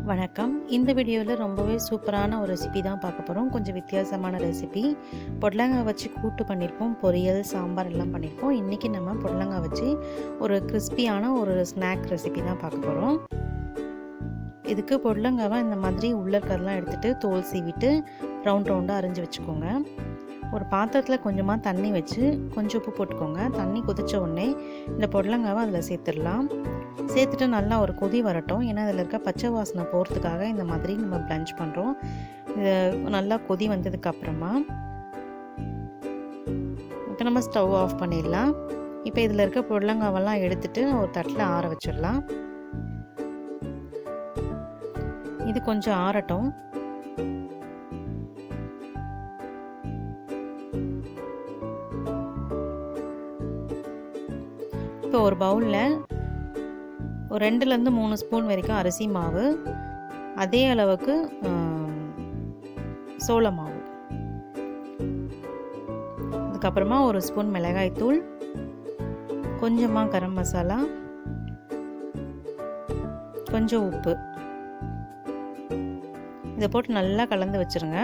வணக்கம். இந்த வீடியோவில் ரொம்பவே சூப்பரான ஒரு ரெசிபி தான் பார்க்க போகிறோம். கொஞ்சம் வித்தியாசமான ரெசிபி. பொடலங்காய் வச்சு கூட்டு பண்ணியிருப்போம், பொரியல், சாம்பார் எல்லாம் பண்ணியிருப்போம். இன்றைக்கி நம்ம பொடலங்காய் வச்சு ஒரு கிறிஸ்பியான ஒரு ஸ்நாக் ரெசிபி தான் பார்க்க போகிறோம். இதுக்கு பொடலங்காவை இந்த மாதிரி உள்ள இருக்கிறதெல்லாம் எடுத்துகிட்டு தோல் சீவிட்டு ரவுண்டாக அரிஞ்சு வச்சுக்கோங்க. ஒரு பாத்திரத்தில் கொஞ்சமாக தண்ணி வச்சு கொஞ்சம் உப்பு போட்டுக்கோங்க. தண்ணி கொதித்த உடனே இந்த பொடலங்காவை அதில் சேர்த்துடலாம். சேர்த்துட்டு நல்லா ஒரு கொதி வரட்டும். ஏன்னா அதில் இருக்க பச்சை வாசனை போகிறதுக்காக இந்த மாதிரி நம்ம பிளஞ்ச் பண்ணுறோம். இது நல்லா கொதி வந்ததுக்கப்புறமா இப்போ நம்ம ஸ்டவ் ஆஃப் பண்ணிடலாம். இப்போ இதில் இருக்க பொடலங்காவெல்லாம் எடுத்துகிட்டு ஒரு தட்டில் ஆற வச்சிடலாம். இது கொஞ்சம் ஆறட்டும். இப்போ ஒரு பவுலில் ஒரு 2லேருந்து 3 ஸ்பூன் வரைக்கும் அரிசி மாவு, அதே அளவுக்கு சோள மாவு, அதுக்கப்புறமா ஒரு ஸ்பூன் மிளகாய்த்தூள், கொஞ்சமாக கரம் மசாலா, கொஞ்சம் உப்பு, இதை போட்டு நல்லா கலந்து வச்சுருங்க.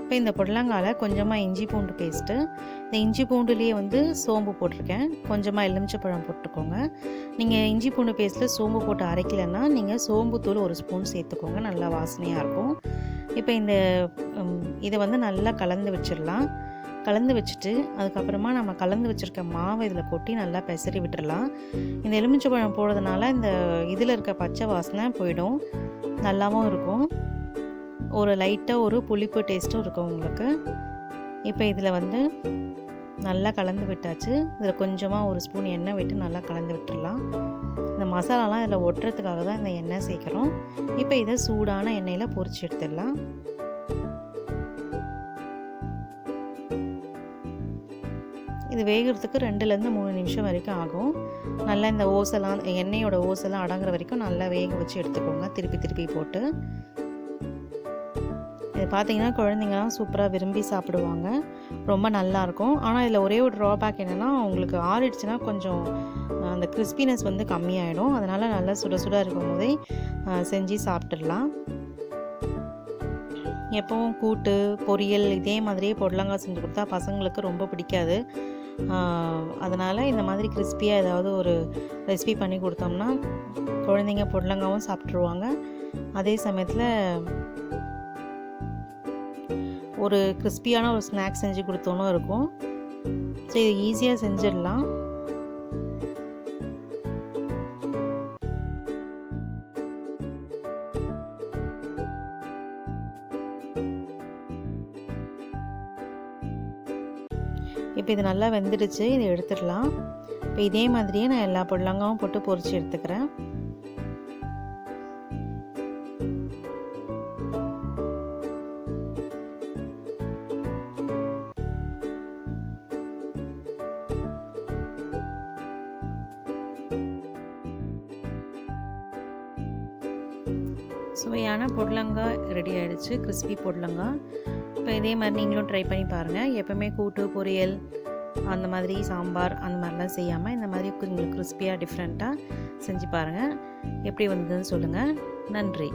இப்போ இந்த பொடலங்காயில் கொஞ்சமாக இஞ்சி பூண்டு பேஸ்ட்டு, இந்த இஞ்சி பூண்டுலேயே சோம்பு போட்டிருக்கேன். கொஞ்சமாக எலுமிச்சப்பழம் போட்டுக்கோங்க. நீங்கள் இஞ்சி பூண்டு பேஸ்ட்டில் சோம்பு போட்டு அரைக்கலைன்னா நீங்கள் சோம்பு தூள் 1 ஸ்பூன் சேர்த்துக்கோங்க, நல்லா வாசனையாக இருக்கும். இப்போ இதை நல்லா கலந்து வச்சிடலாம். கலந்து வச்சுட்டு அதுக்கப்புறமா நம்ம கலந்து வச்சுருக்க மாவை இதில் கொட்டி நல்லா பெசரி விட்டுடலாம். இந்த எலுமிச்சப்பழம் போடுறதுனால இந்த இதில் இருக்க பச்சை வாசனை போயிடும், நல்லாவும் இருக்கும். ஒரு லைட்டாக ஒரு புளிப்பு டேஸ்ட்டும் இருக்கும் உங்களுக்கு. இப்போ இதில் நல்லா கலந்து விட்டாச்சு. இதில் கொஞ்சமாக 1 ஸ்பூன் எண்ணெய் விட்டு நல்லா கலந்து விட்டுடலாம். இந்த மசாலாலாம் இதில் ஒட்டுறதுக்காக தான் இந்த எண்ணெய் சேர்க்குறோம். இப்போ இதை சூடான எண்ணெயில் பொரிச்சு எடுத்துடலாம். இது வேகிறதுக்கு 2லேருந்து 3 நிமிஷம் வரைக்கும் ஆகும். நல்லா இந்த ஓசெல்லாம் எண்ணெயோட ஓசெல்லாம் அடங்குற வரைக்கும் நல்லா வேக வச்சு எடுத்துக்கோங்க, திருப்பி திருப்பி போட்டு. இது பார்த்திங்கன்னா குழந்தைங்கலாம் சூப்பராக விரும்பி சாப்பிடுவாங்க, ரொம்ப நல்லாயிருக்கும். ஆனால் இதில் ஒரே ஒரு ட்ராபேக் என்னென்னா, உங்களுக்கு ஆறிடுச்சுன்னா கொஞ்சம் அந்த கிறிஸ்பினஸ் கம்மியாயிடும். அதனால் நல்லா சுட சுட இருக்கும் போதே செஞ்சு சாப்பிட்டுடலாம். எப்பவும் கூட்டு, பொரியல் இதே மாதிரியே பொடலங்காய் செஞ்சு கொடுத்தா பசங்களுக்கு ரொம்ப பிடிக்காது. அதனால் இந்த மாதிரி கிறிஸ்பியாக ஏதாவது ஒரு ரெசிபி பண்ணி கொடுத்தோம்னா குழந்தைங்க பொடலங்காவும் சாப்பிட்ருவாங்க. அதே சமயத்தில் ஒரு கிறிஸ்பியான ஒரு ஸ்நாக்ஸ் செஞ்சு கொடுத்தோன்னு இருக்கும். ஸோ இது ஈஸியாக செஞ்சிடலாம். இப்போ இது நல்லா வெந்துடுச்சு, இதை எடுத்துடலாம். இப்போ இதே மாதிரியே நான் எல்லா பொடலங்காவும் போட்டு பொரிச்சு எடுத்துக்கிறேன். சுவையான பொடலங்காய் ரெடி ஆகிடுச்சு, கிறிஸ்பி பொடலங்காய். இப்போ இதே மாதிரி நீங்களும் ட்ரை பண்ணி பாருங்கள். எப்போவுமே கூட்டு, பொரியல், அந்த மாதிரி சாம்பார் அந்த மாதிரிலாம் செய்யாமல் இந்த மாதிரி கொஞ்சம் கிறிஸ்பியாக டிஃப்ரெண்ட்டாக செஞ்சு பாருங்கள். எப்படி வந்ததுன்னு சொல்லுங்கள். நன்றி.